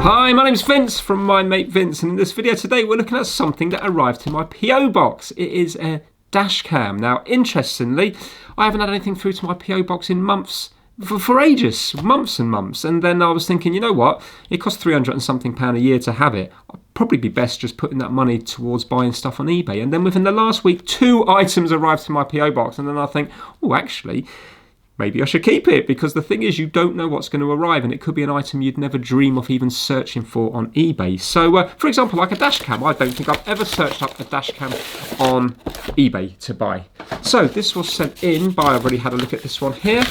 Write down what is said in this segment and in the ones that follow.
Hi, my name's Vince from My Mate Vince, and in this video today we're looking at something that arrived to my PO box. It is a dash cam. Now, interestingly, I haven't had anything through to my PO box in months, for ages, months and months. And then I was thinking, you know what? It costs £300 and something a year to have it. I'd probably be best just putting that money towards buying stuff on eBay. And then within the last week, 2 items arrived to my PO box, and then I think, oh, actually, maybe I should keep it, because the thing is, you don't know what's going to arrive, and it could be an item you'd never dream of even searching for on eBay. So, for example, like a dash cam, I don't think I've ever searched up a dash cam on eBay to buy. So this was sent in by, I've already had a look at this one here.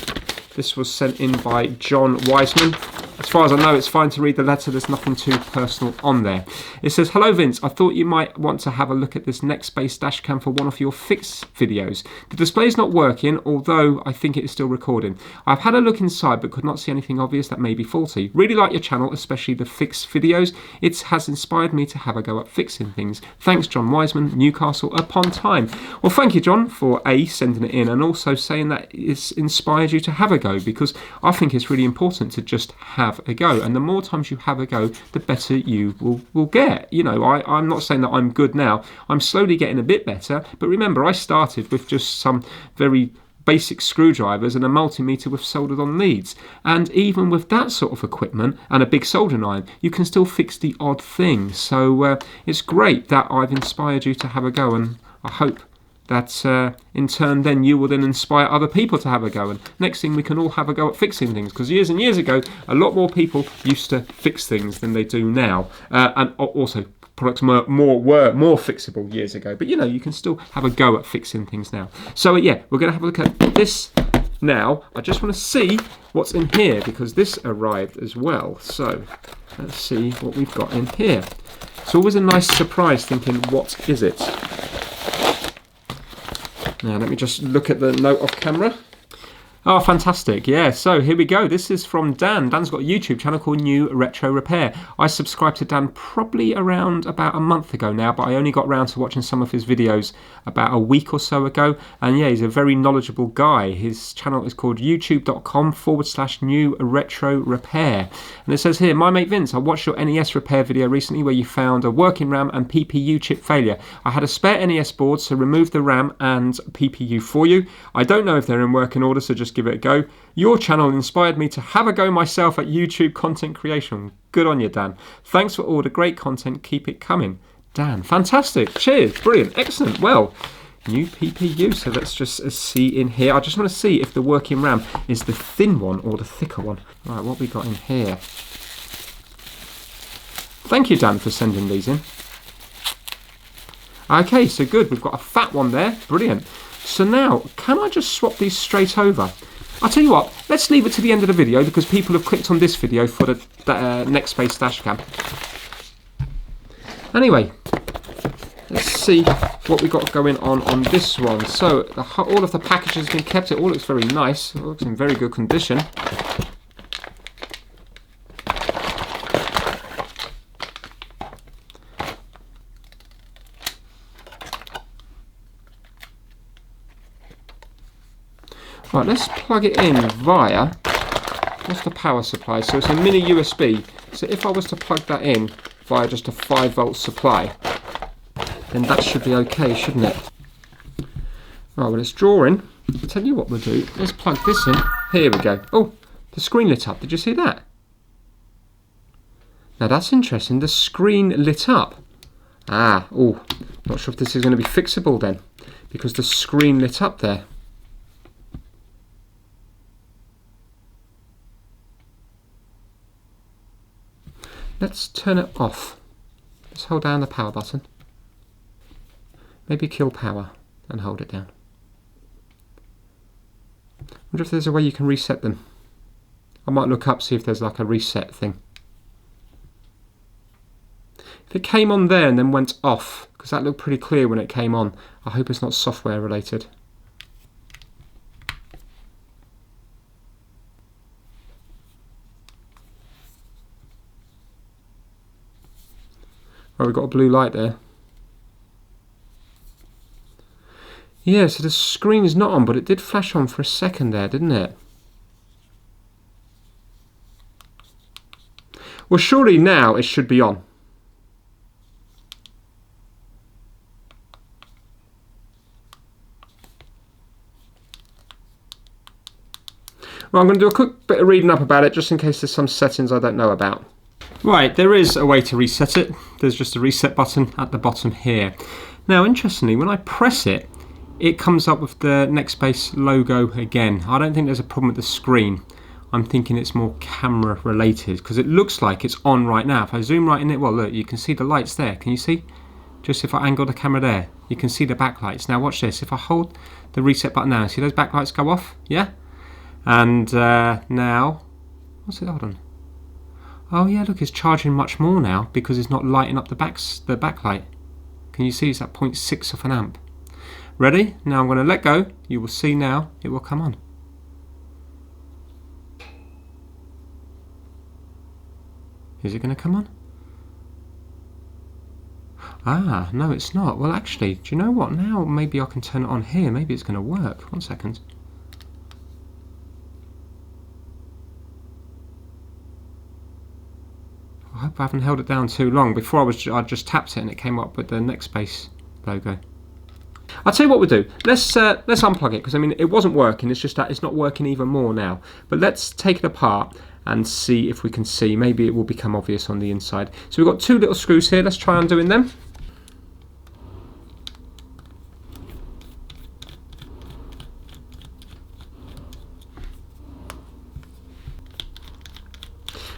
This was sent in by John Wiseman. As far as I know, it's fine to read the letter. There's nothing too personal on there. It says, "Hello Vince, I thought you might want to have a look at this Nextbase dash cam for one of your fix videos. The display is not working, although I think it is still recording. I've had a look inside but could not see anything obvious that may be faulty. Really like your channel, especially the fix videos. It has inspired me to have a go at fixing things. Thanks, John Wiseman, Newcastle upon Tyne." Well, thank you, John, for sending it in, and also saying that it's inspired you to have a go, because I think it's really important to just have a go, and the more times you have a go, the better you will get. You know, I'm not saying that I'm good now. I'm slowly getting a bit better, but remember, I started with just some very basic screwdrivers and a multimeter with soldered on leads, and even with that sort of equipment and a big soldering iron, you can still fix the odd thing. So it's great that I've inspired you to have a go, and I hope that in turn then you will then inspire other people to have a go, and next thing we can all have a go at fixing things, because years and years ago a lot more people used to fix things than they do now, and also products were more fixable years ago, but you know, you can still have a go at fixing things now. So yeah, we're going to have a look at this now. I just want to see what's in here, because this arrived as well, so let's see what we've got in here. It's always a nice surprise thinking, what is it? Now let me just look at the note off camera. Oh, fantastic. Yeah, so here we go. This is from Dan. Dan's got a YouTube channel called New Retro Repair. I subscribed to Dan probably around about a month ago now, but I only got around to watching some of his videos about a week or so ago. And yeah, he's a very knowledgeable guy. His channel is called youtube.com/New Retro Repair. And it says here, "My mate Vince, I watched your NES repair video recently where you found a working RAM and PPU chip failure. I had a spare NES board, so removed the RAM and PPU for you. I don't know if they're in working order, so just give it a go. Your channel inspired me to have a go myself at YouTube content creation. Good on you, Dan. Thanks for all the great content. Keep it coming." Dan, fantastic. Cheers. Brilliant. Excellent. Well, new PPU. So let's just see in here. I just want to see if the working RAM is the thin one or the thicker one. Right, what we got in here? Thank you, Dan, for sending these in. Okay, so good. We've got a fat one there. Brilliant. So now, can I just swap these straight over? I'll tell you what, let's leave it to the end of the video, because people have clicked on this video for the Nextbase dash cam. Anyway, let's see what we got going on this one. So all of the packages have been kept. It all looks very nice. It looks in very good condition. Right, let's plug it in via, what's the power supply? So it's a mini USB. So if I was to plug that in via just a 5-volt supply, then that should be okay, shouldn't it? Right, well, it's drawing. I'll tell you what we'll do. Let's plug this in. Here we go. Oh, the screen lit up. Did you see that? Now that's interesting. The screen lit up. Oh, not sure if this is going to be fixable then, because the screen lit up there. Let's turn it off. Let's hold down the power button. Maybe kill power and hold it down. I wonder if there's a way you can reset them. I might look up, see if there's like a reset thing. If it came on there and then went off, because that looked pretty clear when it came on, I hope it's not software related. Right, we've got a blue light there. Yeah, so the screen is not on, but it did flash on for a second there, didn't it? Well, surely now it should be on. Well, I'm going to do a quick bit of reading up about it, just in case there's some settings I don't know about. Right, there is a way to reset it. There's just a reset button at the bottom here. Now, interestingly, when I press it, it comes up with the Nextbase logo again. I don't think there's a problem with the screen. I'm thinking it's more camera related, because it looks like it's on right now. If I zoom right in it, well, look, you can see the lights there. Can you see? Just if I angle the camera there, you can see the backlights. Now watch this. If I hold the reset button now, see those backlights go off? Yeah? And now, what's it? Hold on. Oh yeah, look, it's charging much more now because it's not lighting up the backlight. Can you see it's at 0.6 of an amp? Ready? Now I'm going to let go. You will see now it will come on. Is it going to come on? Ah, no, it's not. Well, actually, do you know what? Now maybe I can turn it on here. Maybe it's going to work. 1 second. I hope I haven't held it down too long. Before I just tapped it and it came up with the Nextbase logo. I'll tell you what we'll do. Let's unplug it, because I mean it wasn't working. It's just that it's not working even more now. But let's take it apart and see if we can see. Maybe it will become obvious on the inside. So we've got 2 little screws here. Let's try undoing them.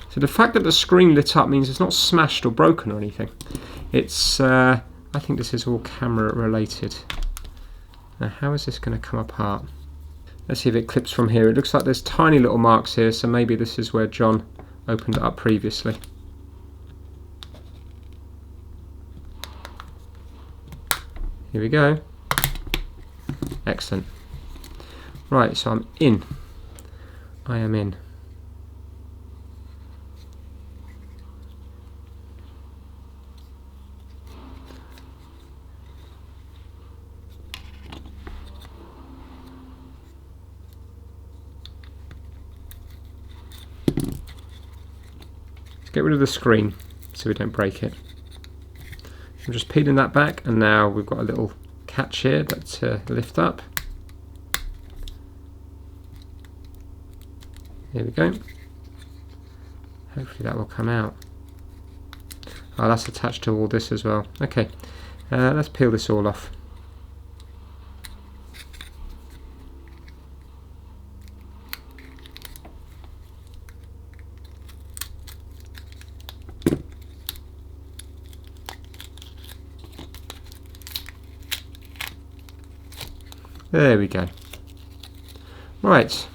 So the fact that the screen lit up means it's not smashed or broken or anything. It's, I think this is all camera related. Now how is this going to come apart? Let's see if it clips from here. It looks like there's tiny little marks here, so maybe this is where John opened it up previously. Here we go. Excellent. Right, so I'm in. I am in. Get rid of the screen so we don't break it. I'm just peeling that back, and now we've got a little catch here that lift up. Here we go. Hopefully that will come out. Oh, that's attached to all this as well. Okay, let's peel this all off. There we go. Right.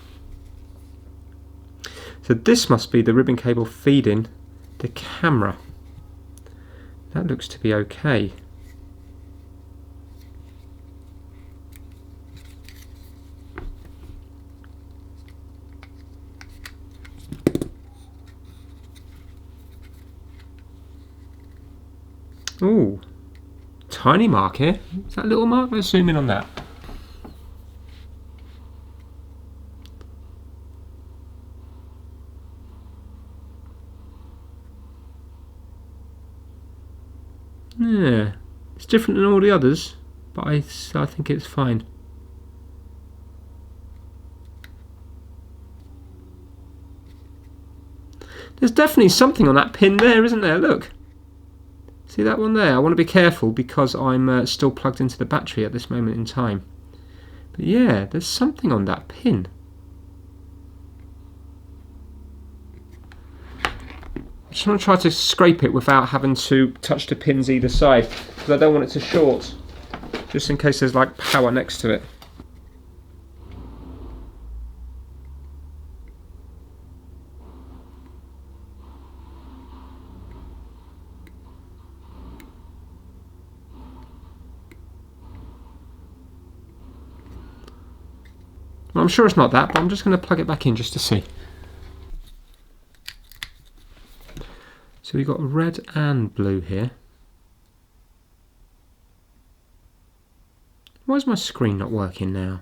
So this must be the ribbon cable feeding the camera. That looks to be okay. Ooh, tiny mark here. Is that a little mark? Let's zoom in on that. Yeah, it's different than all the others, but I think it's fine. There's definitely something on that pin there, isn't there? Look. See that one there? I want to be careful because I'm still plugged into the battery at this moment in time. But yeah, there's something on that pin. I just want to try to scrape it without having to touch the pins either side, because I don't want it to short, just in case there's like power next to it. Well, I'm sure it's not that, but I'm just going to plug it back in just to see. So we've got red and blue here. Why is my screen not working now?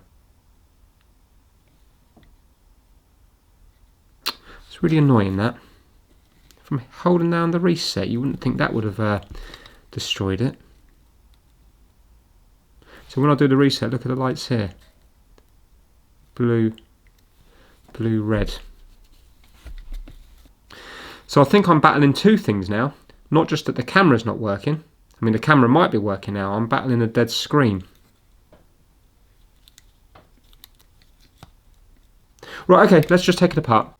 It's really annoying that. If I'm holding down the reset, you wouldn't think that would have destroyed it. So when I do the reset, look at the lights here. Blue, blue, red. So I think I'm battling two things now. Not just that the camera's not working. I mean, the camera might be working now. I'm battling a dead screen. Right, okay, let's just take it apart.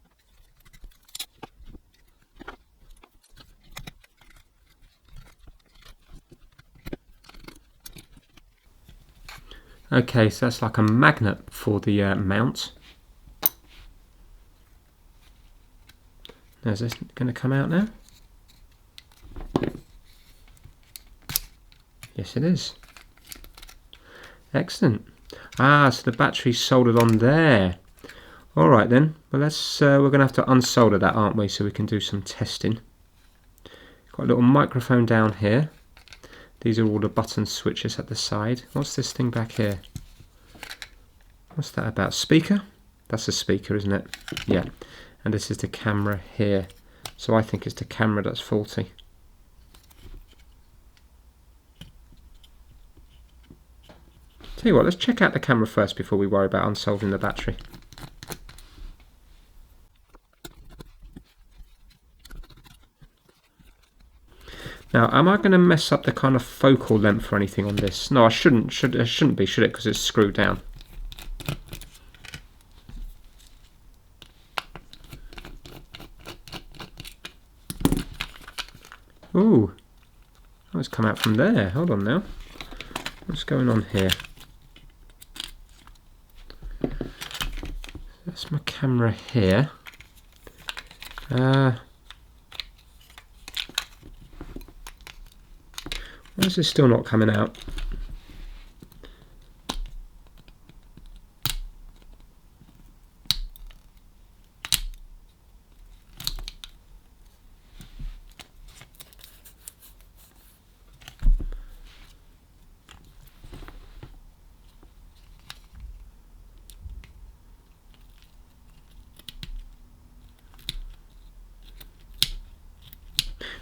Okay, so that's like a magnet for the mount. Now, is this going to come out now? Yes, it is. Excellent. Ah, so the battery's soldered on there. All right then. Well, let's. We're going to have to unsolder that, aren't we? So we can do some testing. Got a little microphone down here. These are all the button switches at the side. What's this thing back here? What's that about? Speaker? That's a speaker, isn't it? Yeah. And this is the camera here. So I think it's the camera that's faulty. Tell you what, let's check out the camera first before we worry about unsoldering the battery. Now, am I going to mess up the kind of focal length or anything on this? No, I shouldn't. Shouldn't be, should it? Because it's screwed down. Ooh, oh, it's come out from there. Hold on now. What's going on here? That's my camera here. Why is this still not coming out?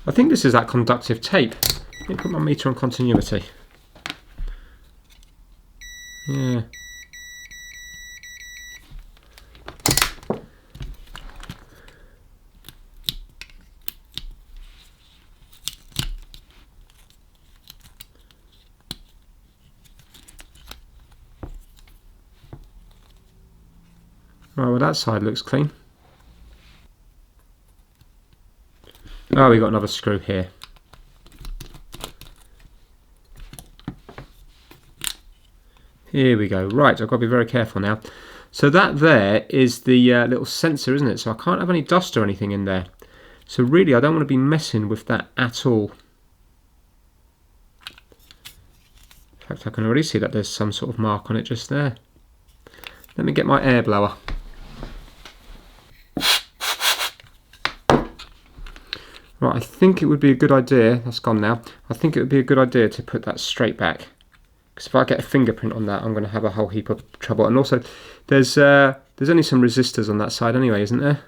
I think this is that conductive tape. Let me put my meter on continuity. Yeah. Right, well that side looks clean. Oh, we got another screw here. Here we go. Right, I've got to be very careful now. So that there is the little sensor, isn't it? So I can't have any dust or anything in there. So really, I don't want to be messing with that at all. In fact, I can already see that there's some sort of mark on it just there. Let me get my air blower. Right, I think it would be a good idea, that's gone now, I think it would be a good idea to put that straight back. Because if I get a fingerprint on that, I'm going to have a whole heap of trouble. And also, there's only some resistors on that side anyway, isn't there?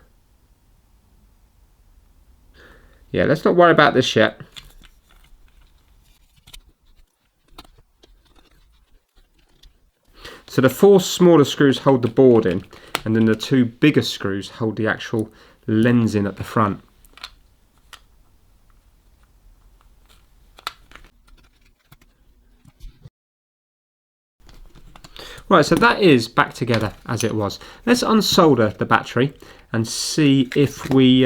Yeah, let's not worry about this yet. So the 4 smaller screws hold the board in, and then the 2 bigger screws hold the actual lens in at the front. Right, so that is back together as it was. Let's unsolder the battery and see if we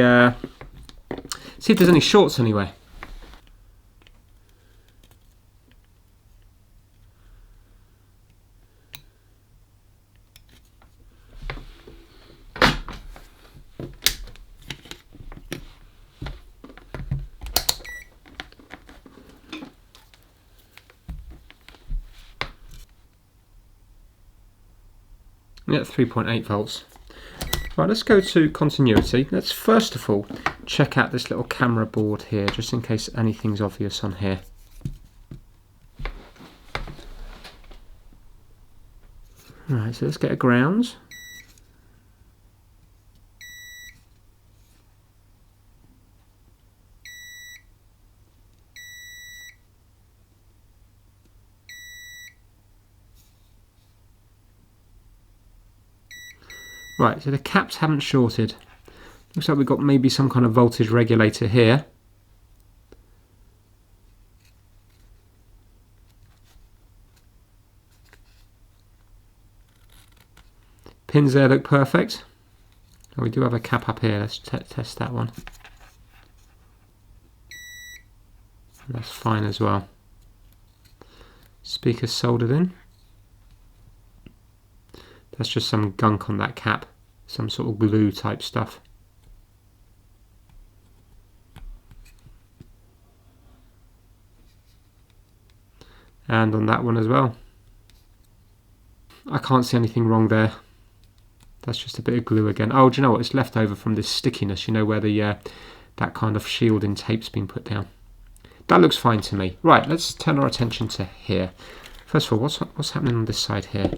see if there's any shorts anywhere. Yeah, 3.8 volts. Right, let's go to continuity. Let's first of all check out this little camera board here, just in case anything's obvious on here. Right, so let's get a grounds. Right, so the caps haven't shorted. Looks like we've got maybe some kind of voltage regulator here. Pins there look perfect. Oh, we do have a cap up here. Let's test that one. That's fine as well. Speaker soldered in. That's just some gunk on that cap. Some sort of glue type stuff. And on that one as well. I can't see anything wrong there. That's just a bit of glue again. Oh, do you know what? It's left over from this stickiness, you know, where the that kind of shielding tape's been put down. That looks fine to me. Right, let's turn our attention to here. First of all, what's happening on this side here?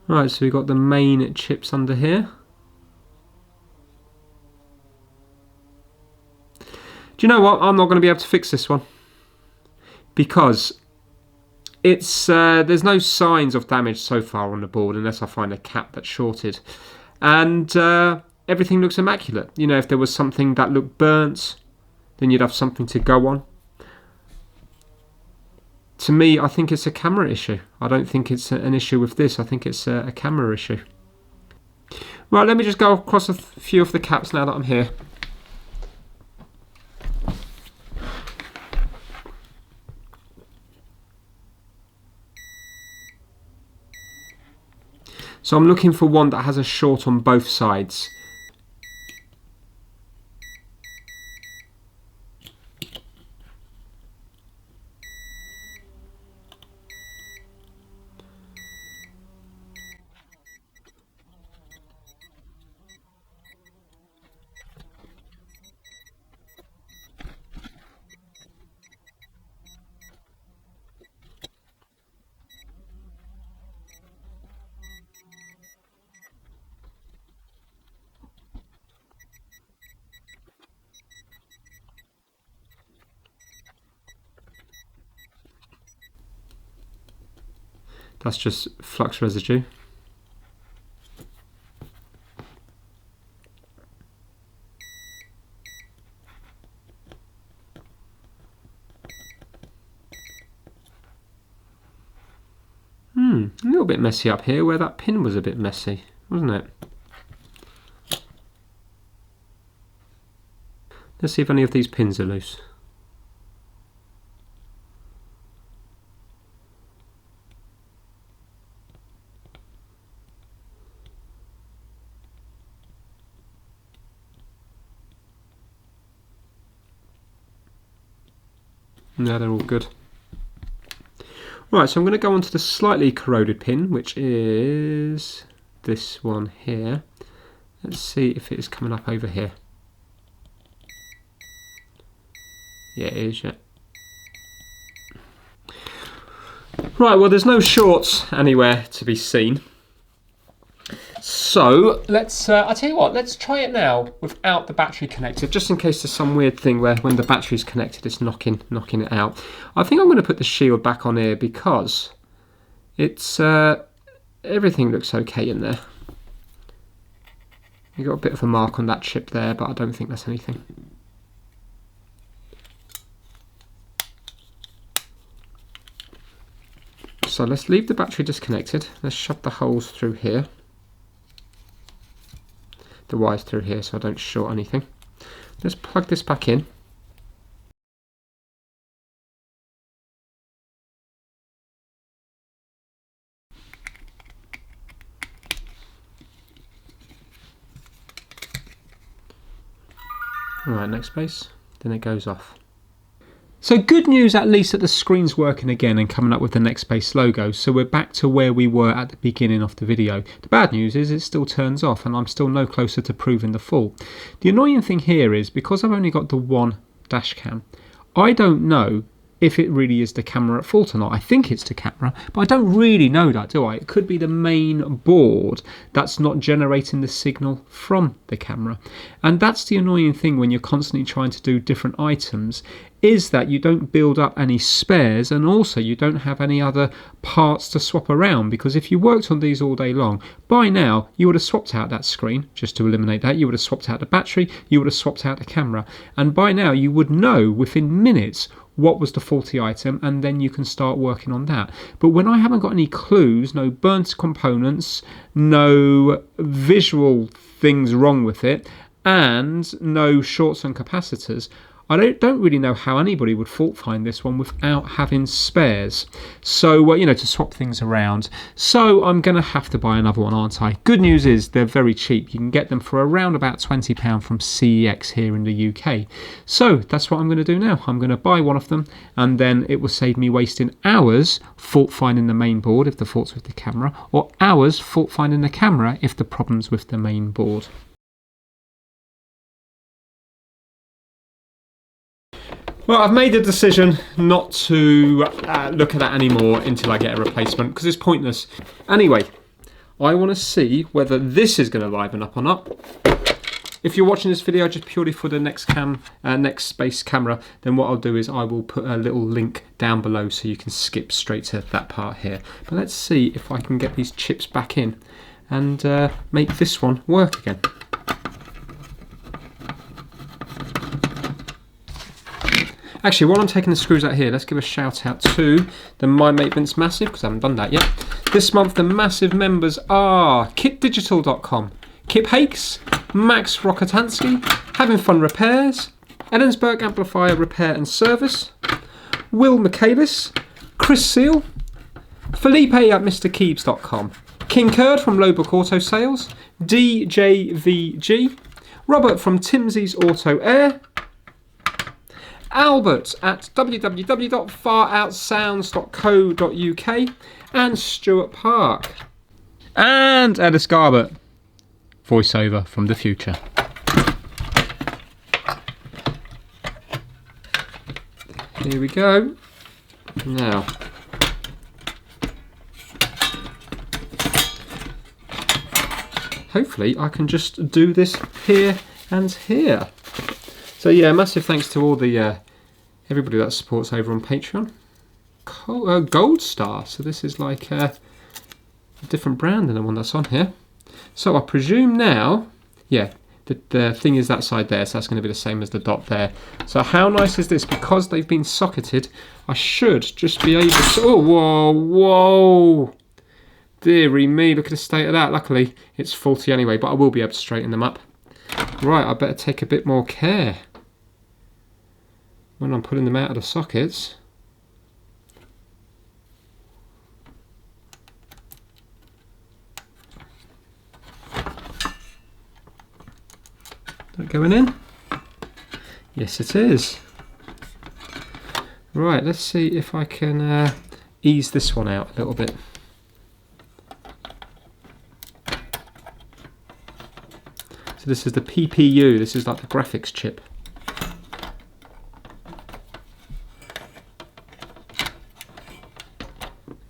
Right, so we've got the main chips under here. Do you know what? I'm not going to be able to fix this one because it's there's no signs of damage so far on the board unless I find a cap that's shorted, and everything looks immaculate. You know, if there was something that looked burnt, then you'd have something to go on. To me, I think it's a camera issue. I don't think it's an issue with this. I think it's a camera issue. Right, let me just go across a few of the caps now that I'm here. So I'm looking for one that has a short on both sides. That's just flux residue. A little bit messy up here where that pin was a bit messy, wasn't it? Let's see if any of these pins are loose. No, they're all good. Right, so I'm going to go on to the slightly corroded pin, which is this one here. Let's see if it is coming up over here. Yeah, it is, yeah. Right, well, there's no shorts anywhere to be seen. So let's, I'll tell you what, let's try it now without the battery connected, just in case there's some weird thing where when the battery's connected it's knocking it out. I think I'm going to put the shield back on here because it's, everything looks okay in there. You've got a bit of a mark on that chip there, but I don't think that's anything. So let's leave the battery disconnected. Let's shove the holes through here. The wires through here so I don't short anything. Let's plug this back in. Alright, next space, then it goes off. So good news, at least, that the screen's working again and coming up with the Nextbase logo. So we're back to where we were at the beginning of the video. The bad news is it still turns off and I'm still no closer to proving the fault. The annoying thing here is because I've only got the one dash cam, I don't know if it really is the camera at fault or not. I think it's the camera, but I don't really know that, do I? It could be the main board that's not generating the signal from the camera. And that's the annoying thing when you're constantly trying to do different items, is that you don't build up any spares, and also you don't have any other parts to swap around, because if you worked on these all day long, by now you would have swapped out that screen just to eliminate that, you would have swapped out the battery, you would have swapped out the camera, and by now you would know within minutes what was the faulty item, and then you can start working on that. But when I haven't got any clues, no burnt components, no visual things wrong with it, and no shorts on capacitors, I don't really know how anybody would fault find this one without having spares. So, you know, to swap things around. So I'm going to have to buy another one, aren't I? Good news is they're very cheap. You can get them for around about £20 from CEX here in the UK. So that's what I'm going to do now. I'm going to buy one of them, and then it will save me wasting hours fault finding the main board if the fault's with the camera, or hours fault finding the camera if the problem's with the main board. Well, I've made the decision not to look at that anymore until I get a replacement, because it's pointless. Anyway, I want to see whether this is going to liven up or not. If you're watching this video just purely for the Nextbase camera, then what I'll do is I will put a little link down below so you can skip straight to that part here. But let's see if I can get these chips back in and make this one work again. Actually, while I'm taking the screws out here, let's give a shout out to the My Mate Vince Massive, because I haven't done that yet. This month, the Massive members are kitdigital.com, Kip Hakes, Max Rokotansky, Having Fun Repairs, Ellensburg Amplifier Repair and Service, Will Michaelis, Chris Seal, Felipe at MrKeebs.com, King Kurd from Lowbook Auto Sales, DJVG, Robert from Timsey's Auto Air, Albert at www.faroutsounds.co.uk, and Stuart Park. And Ellis Garbett, voiceover from the future. Here we go. Now, hopefully I can just do this here and here. So yeah, massive thanks to all the everybody that supports over on Patreon. Gold Star, so this is like a different brand than the one that's on here. So I presume now, yeah, the thing is that side there, so that's going to be the same as the dot there. So how nice is this? Because they've been socketed, I should just be able to... Oh, whoa, whoa! Dearie me, look at the state of that. Luckily, it's faulty anyway, but I will be able to straighten them up. Right, I better take a bit more care when I'm pulling them out of the sockets. That going in? Yes, it is. Right, let's see if I can ease this one out a little bit. So this is the PPU, this is like the graphics chip.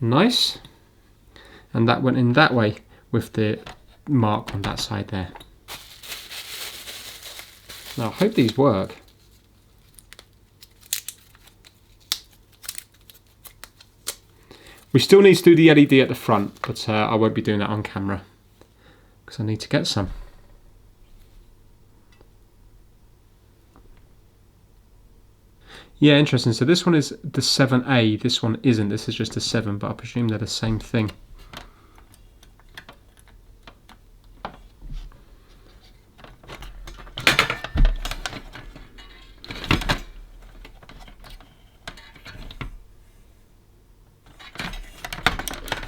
Nice. And that went in that way with the mark on that side there. Now I hope these work. We still need to do the LED at the front, but I won't be doing that on camera because I need to get some. Yeah, interesting. So this one is the 7A, this one isn't. This is just a 7, but I presume they're the same thing.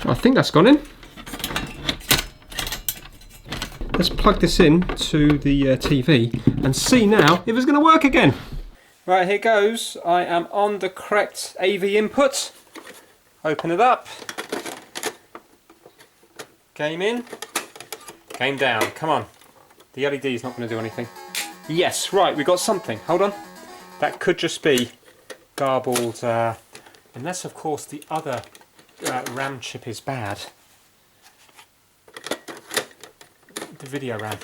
I think that's gone in. Let's plug this in to the TV and see now if it's going to work again. Right, here goes. I am on the correct AV input. Open it up. Game in. Game down. Come on. The LED is not going to do anything. Yes, right, we got something. Hold on. That could just be garbled, unless of course the other RAM chip is bad. The video RAM.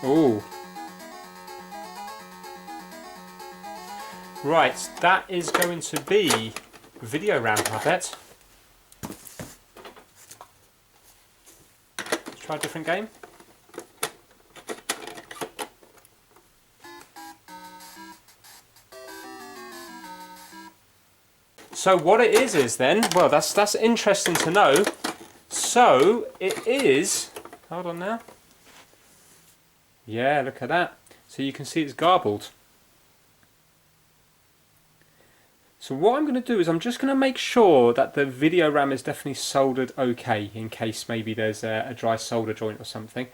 Ooh. Right, that is going to be video RAM, I bet. Let's try a different game. So what it is then, well, that's interesting to know. So it is, hold on now. Yeah, look at that. So you can see it's garbled. So what I'm going to do is I'm just going to make sure that the video RAM is definitely soldered okay, in case maybe there's a dry solder joint or something.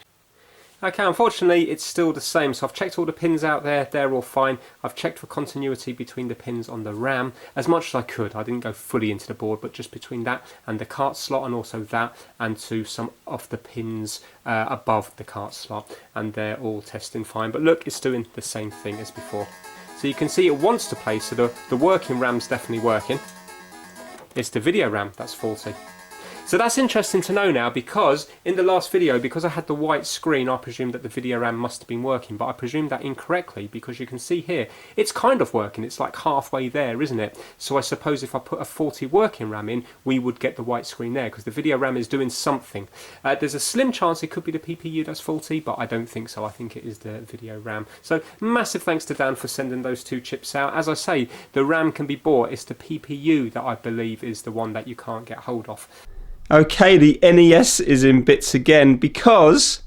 Okay, unfortunately it's still the same, so I've checked all the pins out there, they're all fine. I've checked for continuity between the pins on the RAM as much as I could. I didn't go fully into the board, but just between that and the cart slot, and also that and to some of the pins above the cart slot, and they're all testing fine. But look, it's doing the same thing as before. So you can see it wants to play, so the working RAM's definitely working. It's the video RAM that's faulty. So that's interesting to know now, because in the last video, because I had the white screen, I presumed that the video RAM must have been working, but I presumed that incorrectly, because you can see here, it's kind of working, it's like halfway there, isn't it? So I suppose if I put a faulty working RAM in, we would get the white screen there, because the video RAM is doing something. There's a slim chance it could be the PPU that's faulty, but I don't think so. I think it is the video RAM. So massive thanks to Dan for sending those two chips out. As I say, the RAM can be bought, it's the PPU that I believe is the one that you can't get hold of. Okay, the NES is in bits again, because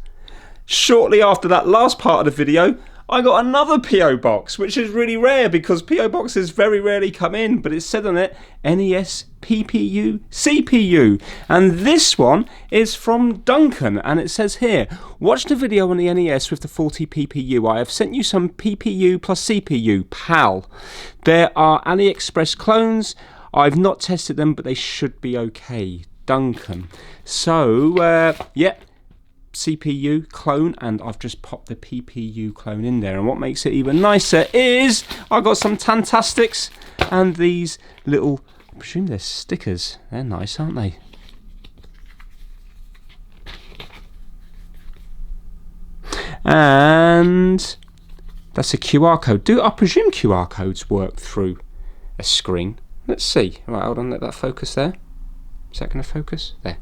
shortly after that last part of the video, I got another PO box, which is really rare because PO boxes very rarely come in, but it said on it NES PPU CPU, and this one is from Duncan, and it says here, watch the video on the NES with the faulty PPU. I have sent you some PPU plus CPU, PAL. There are AliExpress clones. I've not tested them, but they should be okay. Duncan. So, yeah, CPU clone, and I've just popped the PPU clone in there. And what makes it even nicer is I got some Tantastics and these little, I presume they're stickers. They're nice, aren't they? And that's a QR code. I presume QR codes work through a screen? Let's see. Right, hold on, let that focus there. Is that going to focus? There.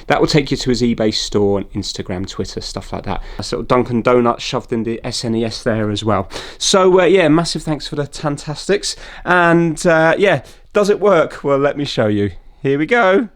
That will take you to his eBay store and Instagram, Twitter, stuff like that. A sort of Dunkin' Donuts shoved in the SNES there as well. So yeah, massive thanks for the Tantastics. And yeah, does it work? Well, let me show you. Here we go.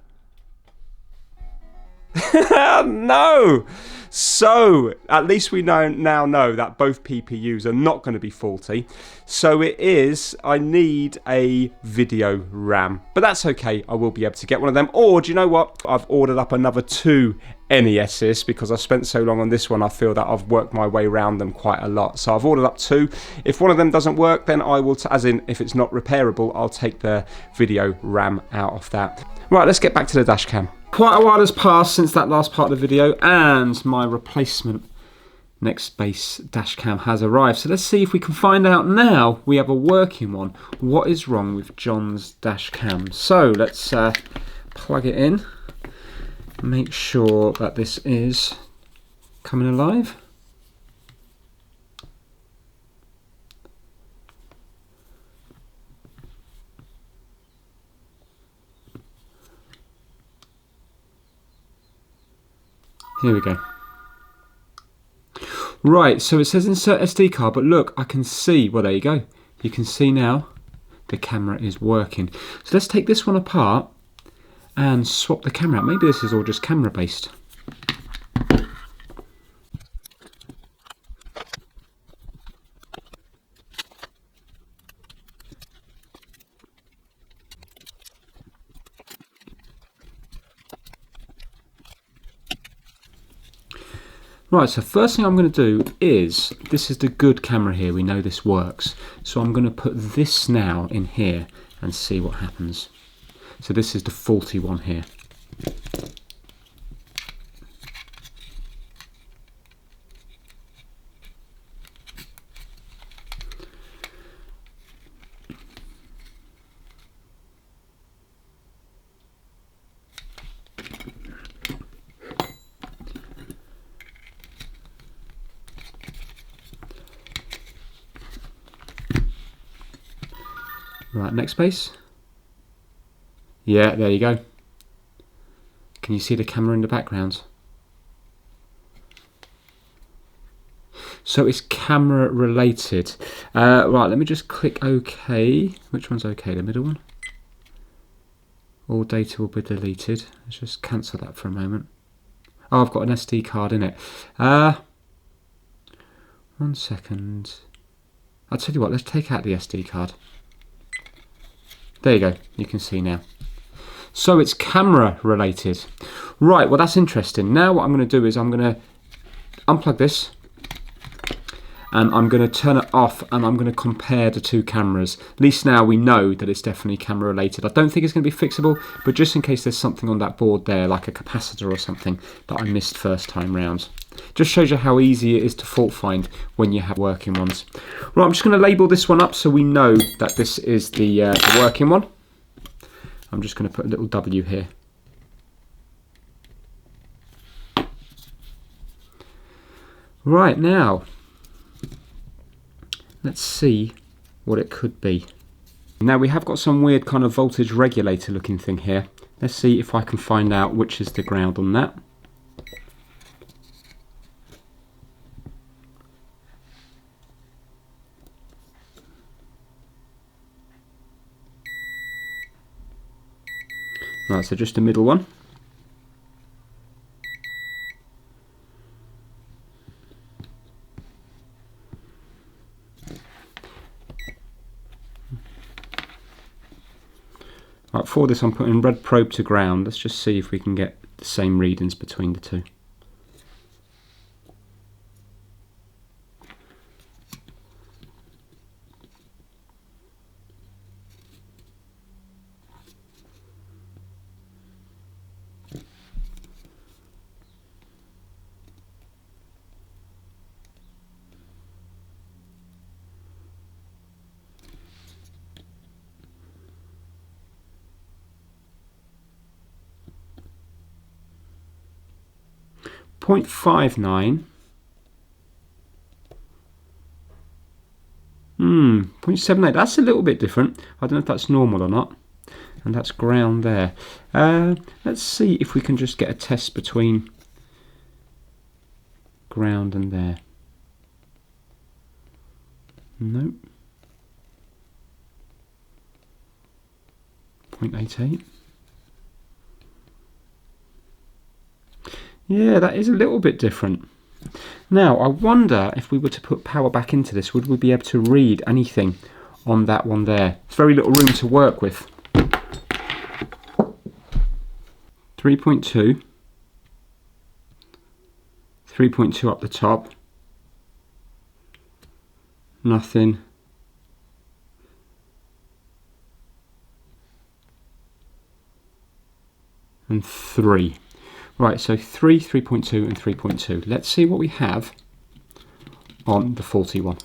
No! So, at least we now know that both PPUs are not going to be faulty. So it is, I need a video RAM. But that's okay, I will be able to get one of them. Or, do you know what? I've ordered up another 2 NESs because I spent so long on this one, I feel that I've worked my way around them quite a lot. So I've ordered up 2. If one of them doesn't work, then I will, as in, if it's not repairable, I'll take the video RAM out of that. Right, let's get back to the dash cam. Quite a while has passed since that last part of the video, and my replacement Nextbase dash cam has arrived. So let's see if we can find out now we have a working one. What is wrong with John's dash cam? So let's plug it in, make sure that this is coming alive. Here we go. Right, so it says insert SD card, but look, I can see, well there you go. You can see now the camera is working. So let's take this one apart and swap the camera out. Maybe this is all just camera based. Right, so first thing I'm going to do is, this is the good camera here, we know this works. So I'm going to put this now in here and see what happens. So this is the faulty one here. Right, next space. Yeah, there you go. Can you see the camera in the background? So it's camera related. Right, let me just click OK. Which one's OK? The middle one? All data will be deleted. Let's just cancel that for a moment. Oh, I've got an SD card in it. 1 second. I'll tell you what, let's take out the SD card. There you go, you can see now. So it's camera related. Right, well that's interesting. Now what I'm going to do is I'm going to unplug this and I'm going to turn it off and I'm going to compare the two cameras. At least now we know that it's definitely camera related. I don't think it's going to be fixable, but just in case there's something on that board there, like a capacitor or something that I missed first time round. Just shows you how easy it is to fault find when you have working ones. Right, I'm just going to label this one up so we know that this is the working one. I'm just going to put a little W here. Right, now let's see what it could be. Now we have got some weird kind of voltage regulator looking thing here. Let's see if I can find out which is the ground on that. Right, so just the middle one. Right, for this I'm putting red probe to ground. Let's just see if we can get the same readings between the two. .59. 0.78. That's a little bit different. I don't know if that's normal or not. And that's ground there. Let's see if we can just get a test between ground and there. Nope. 0.88. Yeah, that is a little bit different. Now, I wonder if we were to put power back into this, would we be able to read anything on that one there? It's very little room to work with. 3.2. 3.2 up the top. Nothing. And 3. Right, so 3, 3.2 and 3.2. Let's see what we have on the faulty one.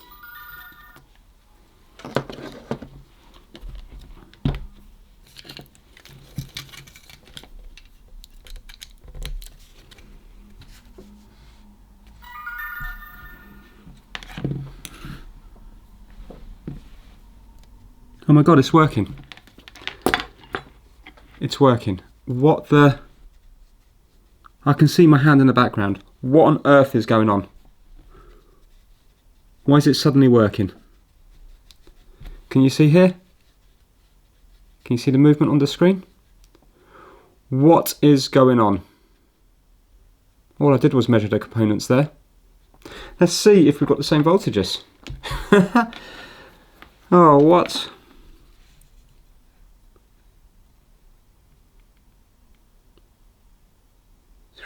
Oh my god, it's working. It's working. What the... I can see my hand in the background. What on earth is going on? Why is it suddenly working? Can you see here? Can you see the movement on the screen? What is going on? All I did was measure the components there. Let's see if we've got the same voltages. Oh, what?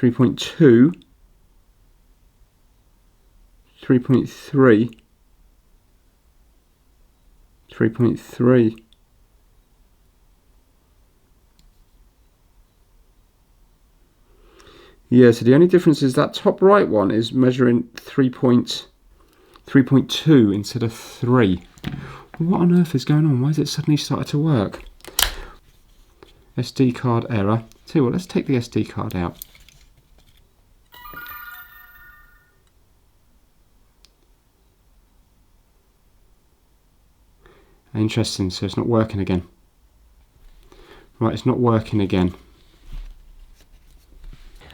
.2 3.3. 3.3. Yeah, so the only difference is that top right one is measuring 3.2 instead of 3. What on earth is going on? Why has it suddenly started to work? SD card error. Tell you what, let's take the SD card out. Interesting, so it's not working again. Right, it's not working again.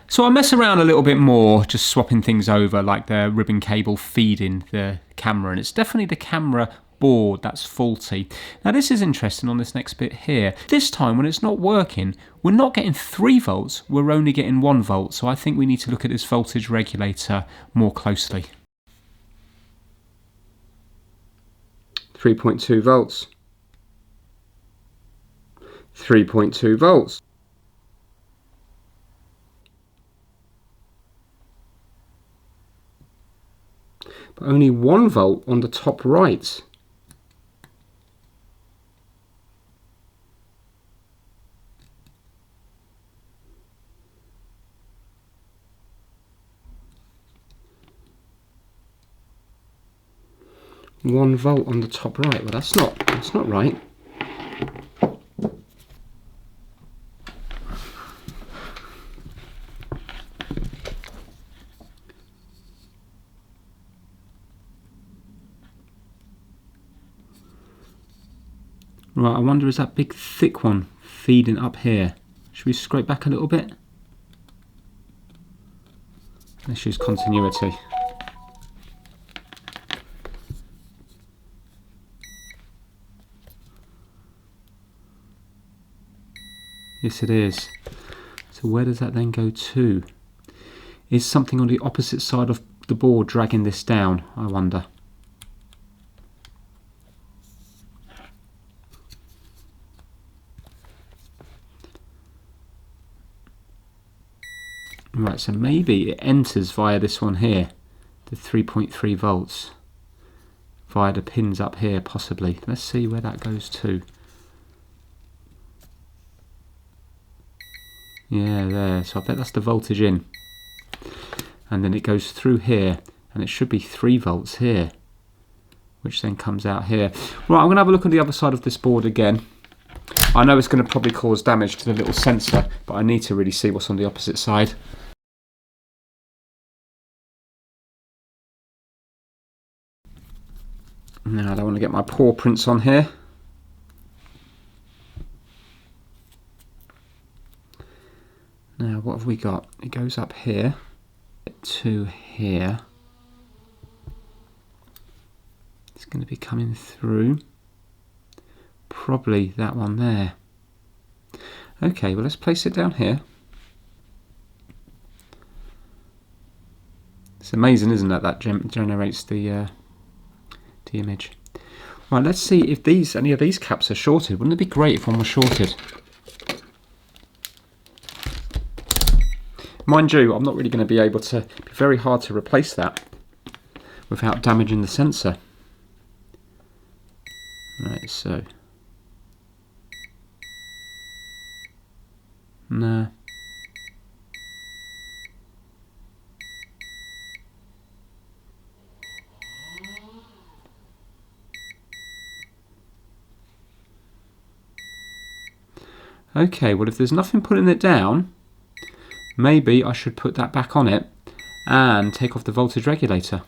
So I mess around a little bit more, just swapping things over, like the ribbon cable feeding the camera, and it's definitely the camera board that's faulty. Now this is interesting on this next bit here. This time when it's not working, we're not getting 3 volts, we're only getting 1 volt, so I think we need to look at this voltage regulator more closely. 3.2 volts. 3.2 volts. But only 1 volt on the top right. One volt on the top right. Well, that's not right. Right, I wonder, is that big thick one feeding up here? Should we scrape back a little bit? Let's use continuity. Yes, it is. So where does that then go to? Is something on the opposite side of the board dragging this down, I wonder? Right, so maybe it enters via this one here, the 3.3 volts, via the pins up here possibly. Let's see where that goes to. Yeah, there, so I bet that's the voltage in. And then it goes through here, and it should be 3 volts here, which then comes out here. Right, I'm going to have a look on the other side of this board again. I know it's going to probably cause damage to the little sensor, but I need to really see what's on the opposite side. Now I don't want to get my paw prints on here. Now what have we got? It goes up here to here. It's going to be coming through. Probably that one there. Okay, well let's place it down here. It's amazing, isn't it, that generates the image. Right, let's see if any of these caps are shorted. Wouldn't it be great if one was shorted? Mind you, I'm not really going to be able to, it'd be very hard to replace that without damaging the sensor. Right, so. No. Okay, well if there's nothing pulling it down, maybe I should put that back on it and take off the voltage regulator.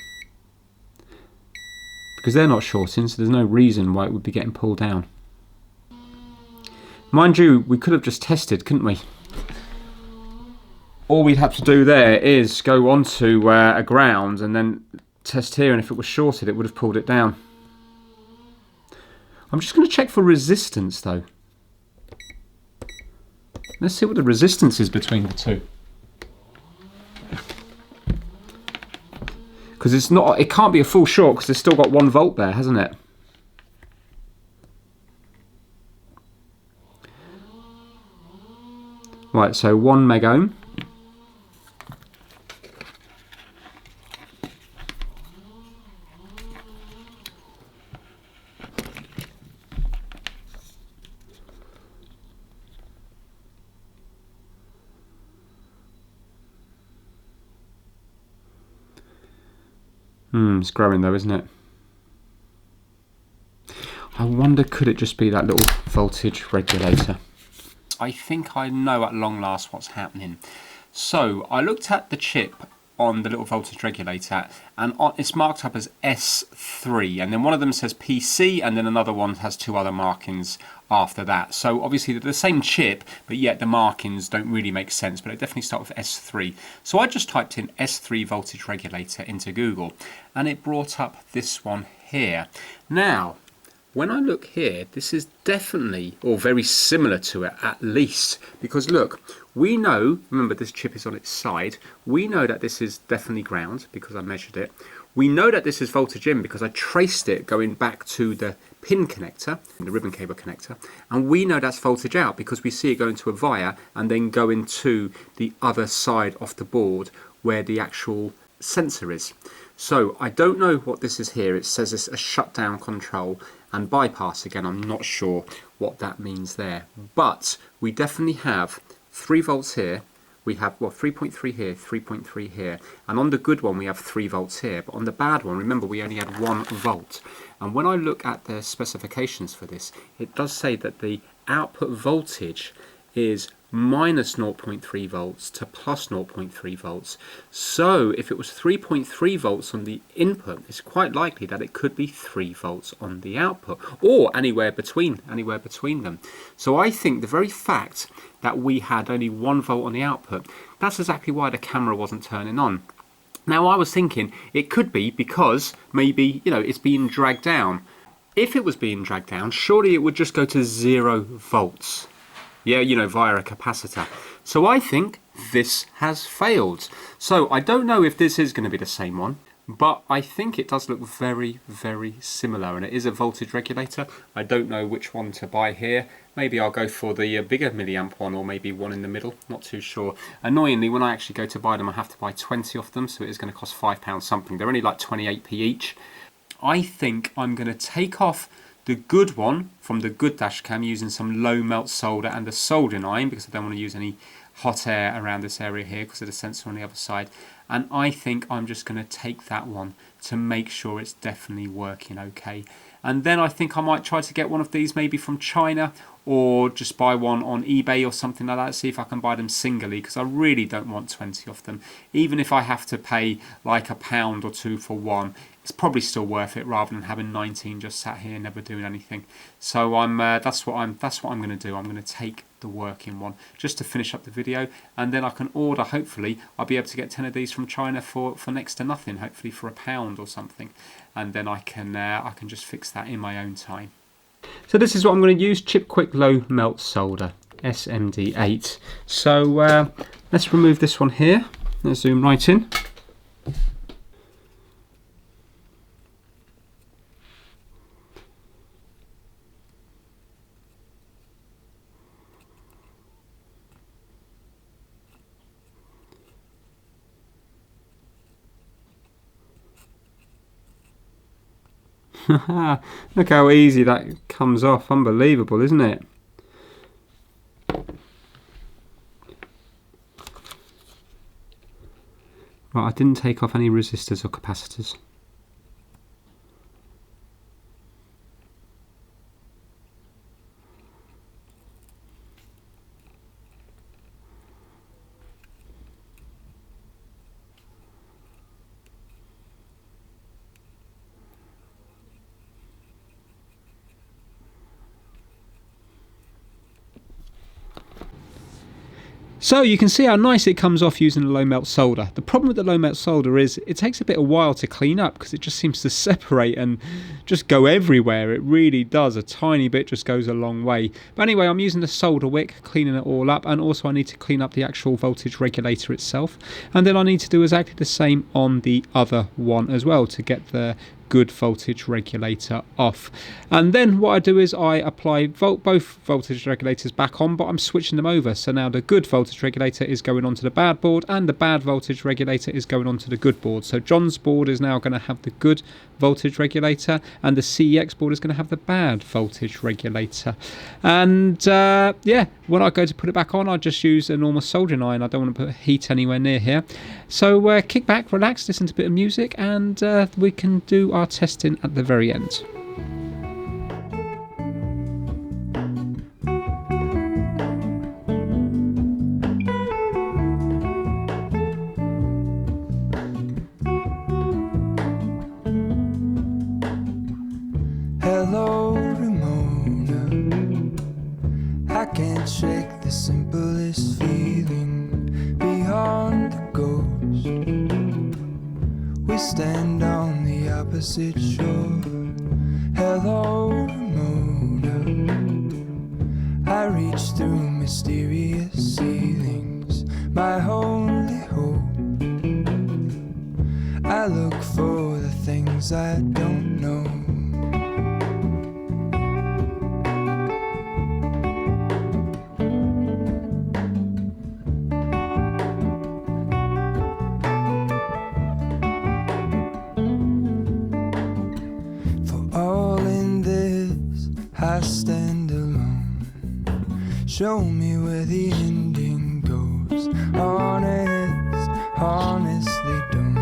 Because they're not shorting, so there's no reason why it would be getting pulled down. Mind you, we could have just tested, couldn't we? All we'd have to do there is go onto a ground and then test here, and if it was shorted it would have pulled it down. I'm just going to check for resistance though. Let's see what the resistance is between the two. Because it can't be a full short because it's still got 1 volt there, hasn't it? Right, so 1 megohm. It's growing though, isn't it? I wonder, could it just be that little voltage regulator? I think I know at long last what's happening. So I looked at the chip on the little voltage regulator, and it's marked up as S3, and then one of them says PC, and then another one has two other markings after that. So obviously they're the same chip, but yet the markings don't really make sense, but it definitely start with S3. So I just typed in S3 voltage regulator into Google, and it brought up this one here. Now, when I look here, this is definitely, or very similar to it at least, because look, we know, remember this chip is on its side, we know that this is definitely ground because I measured it. We know that this is voltage in because I traced it going back to the pin connector, the ribbon cable connector, and we know that's voltage out because we see it going to a via and then going to the other side of the board where the actual sensor is. So I don't know what this is here. It says it's a shutdown control and bypass again. I'm not sure what that means there, but we definitely have 3 volts here. We have, well, 3.3 here, 3.3 here, and on the good one we have 3 volts here, but on the bad one, remember, we only had 1 volt. And when I look at the specifications for this, it does say that the output voltage is minus 0.3 volts to plus 0.3 volts. So if it was 3.3 volts on the input, it's quite likely that it could be 3 volts on the output, or anywhere between them. So I think the very fact that we had only 1 volt on the output, that's exactly why the camera wasn't turning on. Now I was thinking it could be because maybe, you know, it's being dragged down. If it was being dragged down, surely it would just go to 0 volts. Yeah, you know, via a capacitor. So I think this has failed. So I don't know if this is going to be the same one, but I think it does look very, very similar, and it is a voltage regulator. I don't know which one to buy here. Maybe I'll go for the bigger milliamp one, or maybe one in the middle, not too sure. Annoyingly, when I actually go to buy them, I have to buy 20 of them, so it is going to cost £5 something. They're only like 28p each. I think I'm going to take off the good one from the good dash cam using some low melt solder and a soldering iron, because I don't want to use any hot air around this area here because of the sensor on the other side. And I think I'm just going to take that one to make sure it's definitely working okay. And then I think I might try to get one of these maybe from China, or just buy one on eBay or something like that, see if I can buy them singly, because I really don't want 20 of them. Even if I have to pay like £1 or 2 for one, it's probably still worth it rather than having 19 just sat here never doing anything. So that's what I'm going to do. I'm going to take the working one just to finish up the video, and then I can order, hopefully I'll be able to get 10 of these from China for next to nothing, hopefully for £1 or something, and then I can just fix that in my own time. So this is what I'm going to use, Chip Quick Low Melt Solder, SMD8. So let's remove this one here. Let's zoom right in. Look how easy that comes off. Unbelievable, isn't it? Right, I didn't take off any resistors or capacitors. So you can see how nice it comes off using the low melt solder. The problem with the low melt solder is it takes a bit of while to clean up because it just seems to separate and just go everywhere. It really does. A tiny bit just goes a long way. But anyway, I'm using the solder wick, cleaning it all up, and also I need to clean up the actual voltage regulator itself. And then I need to do exactly the same on the other one as well to get the good voltage regulator off. And then what I do is I apply both voltage regulators back on, but I'm switching them over. So now the good voltage regulator is going onto the bad board, and the bad voltage regulator is going onto the good board. So John's board is now going to have the good voltage regulator, and the CEX board is going to have the bad voltage regulator. And yeah, when I go to put it back on, I just use a normal soldering iron. I don't want to put heat anywhere near here. So kick back, relax, listen to a bit of music, and we can do our testing at the very end. Hello, Ramona. I can't shake the simplest feeling beyond the ghost. We stand on the opposite shore. Hello, Ramona. I reach through mysterious ceilings, my only hope. I look for the things I don't know. I stand alone. Show me where the ending goes. Honest, honestly don't.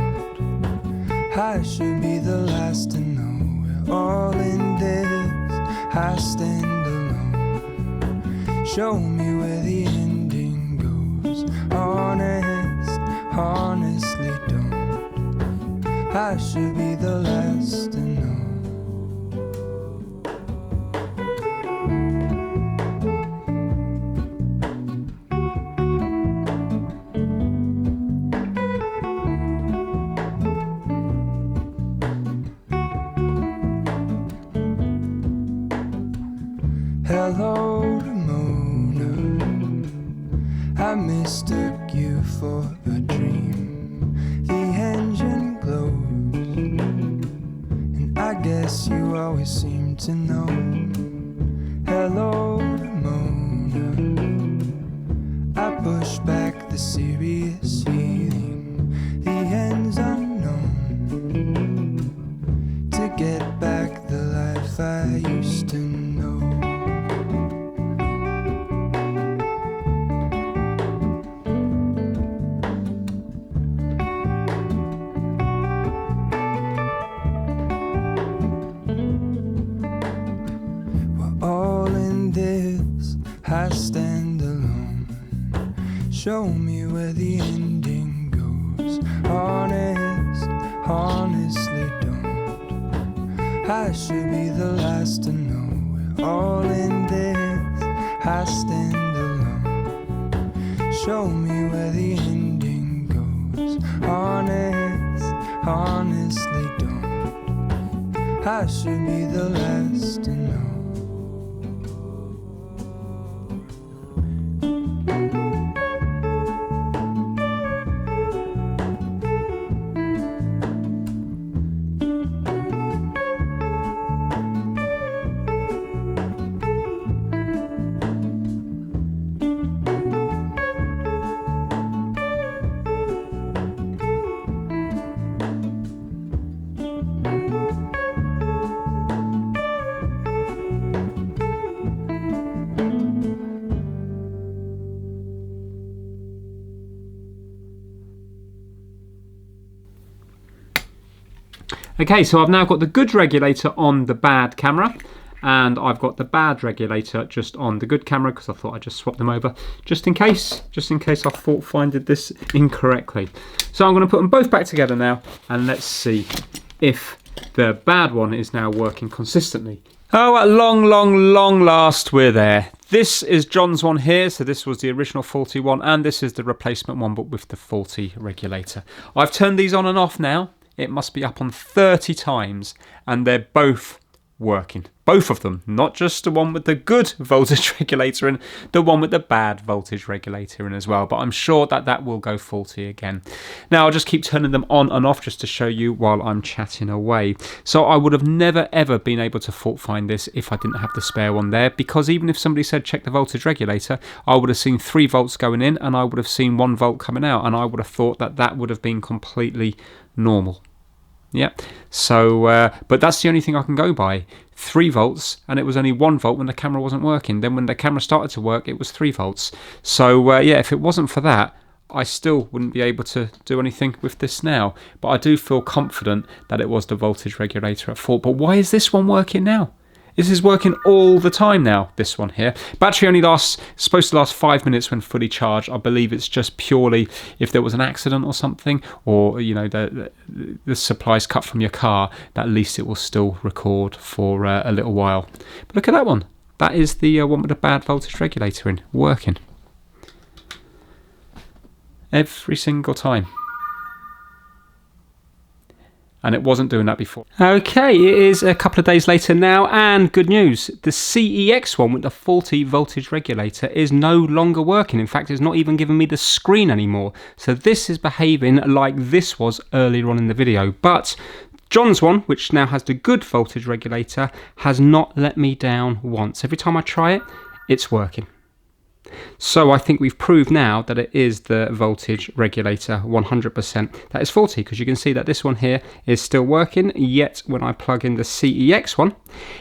I should be the last to know. We're all in this. I stand alone. Show me where the ending goes. Honest, honestly don't. I should be the last to know. Hello, Ramona. I mistook you for a dream. The engine glows, and I guess you always seem to know. Hello, Ramona. I push back the serious feeling. The end's unknown. To get back the life I used to know. I stand alone. Show me where the ending goes. Honest, honestly don't. I should be the last to know. We're all in this. I stand alone. Show me where the ending goes. Honest, honestly don't. I should be the last to know. Okay, so I've now got the good regulator on the bad camera, and I've got the bad regulator just on the good camera because I thought I'd just swap them over just in case I fault finded this incorrectly. So I'm going to put them both back together now, and let's see if the bad one is now working consistently. Oh, at long last, we're there. This is John's one here, so this was the original faulty one, and this is the replacement one, but with the faulty regulator. I've turned these on and off now. It must be up on 30 times, and they're both working. Both of them, not just the one with the good voltage regulator in, the one with the bad voltage regulator in as well. But I'm sure that that will go faulty again. Now I'll just keep turning them on and off just to show you while I'm chatting away. So I would have never ever been able to fault find this if I didn't have the spare one there, because even if somebody said check the voltage regulator, I would have seen 3 volts going in and I would have seen 1 volt coming out, and I would have thought that that would have been completely normal. Yeah, so, but that's the only thing I can go by. 3 volts, and it was only 1 volt when the camera wasn't working. Then when the camera started to work, it was 3 volts. So, yeah, if it wasn't for that, I still wouldn't be able to do anything with this now. But I do feel confident that it was the voltage regulator at fault. But why is this one working now? This is working all the time now, this one here. Battery only supposed to last 5 minutes when fully charged. I believe it's just purely if there was an accident or something, or you know the supply's cut from your car, that at least it will still record for a little while. But look at that one. That is the one with the bad voltage regulator in, working. Every single time. And it wasn't doing that before. Okay, it is a couple of days later now, and good news. The CEX one with the faulty voltage regulator is no longer working. In fact, it's not even giving me the screen anymore. So this is behaving like this was earlier on in the video. But John's one, which now has the good voltage regulator, has not let me down once. Every time I try it, it's working. So I think we've proved now that it is the voltage regulator 100% that is faulty, because you can see that this one here is still working, yet when I plug in the CEX one,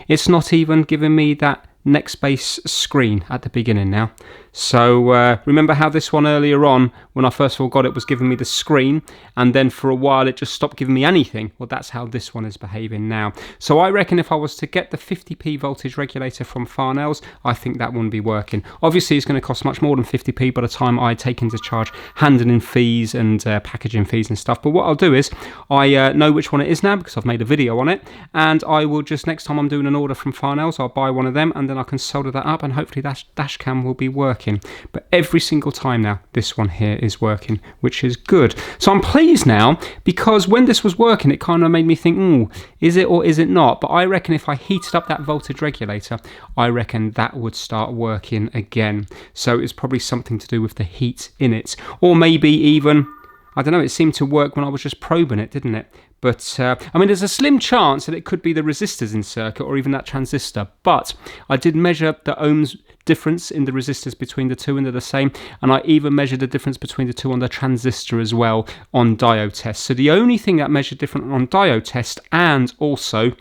it's not even giving me that next base screen at the beginning now. So remember how this one earlier on, when I first of all got it, was giving me the screen, and then for a while it just stopped giving me anything? Well, that's how this one is behaving now. So I reckon if I was to get the 50p voltage regulator from Farnell's, I think that wouldn't be working. Obviously it's going to cost much more than 50p by the time I take into charge handling fees and packaging fees and stuff. But what I'll do is, I know which one it is now because I've made a video on it, and I will just, next time I'm doing an order from Farnell's, I'll buy one of them, and then I can solder that up, and hopefully that dash cam will be working. But every single time now, this one here is working, which is good. So I'm pleased now, because when this was working, it kind of made me think, is it or is it not? But I reckon if I heated up that voltage regulator, I reckon that would start working again. So it's probably something to do with the heat in it. Or maybe even, I don't know, it seemed to work when I was just probing it, didn't it? But, I mean, there's a slim chance that it could be the resistors in circuit or even that transistor. But I did measure the ohms difference in the resistors between the two, and they're the same. And I even measured the difference between the two on the transistor as well on diode test. So the only thing that measured different on diode test and also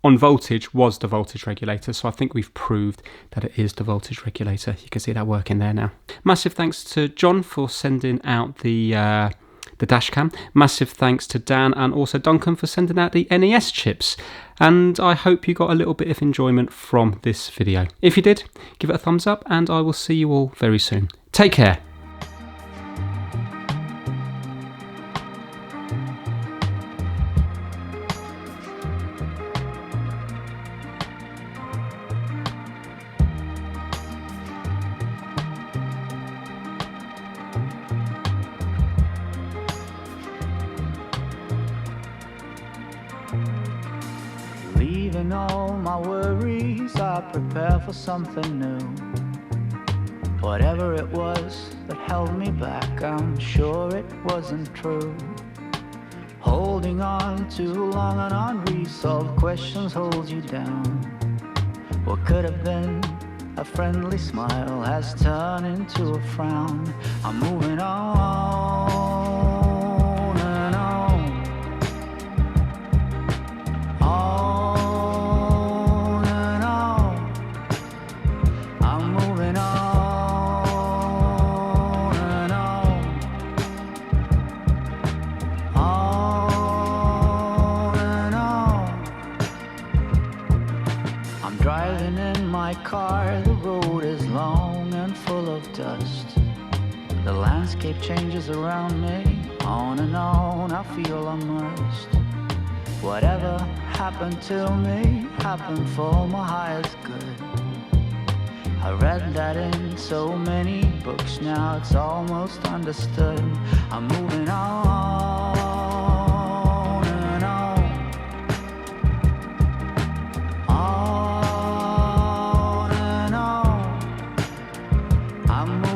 on voltage was the voltage regulator. So I think we've proved that it is the voltage regulator. You can see that working there now. Massive thanks to John for sending out the dash cam. Massive thanks to Dan and also Duncan for sending out the NES chips. And I hope you got a little bit of enjoyment from this video. If you did, give it a thumbs up, and I will see you all very soon. Take care. Leaving all my worries, I prepare for something new. Whatever it was that held me back, I'm sure it wasn't true. Holding on too long and unresolved questions hold you down. What could have been a friendly smile has turned into a frown. I'm moving on and on. On and on. I'm moving on and on. On and on. I'm driving in my car, the road is long and full of dust. The landscape changes around me, on and on, I feel immersed. Whatever happened to me happened for my highest good. I read that in so many books, now it's almost understood. I'm moving on and on. I'm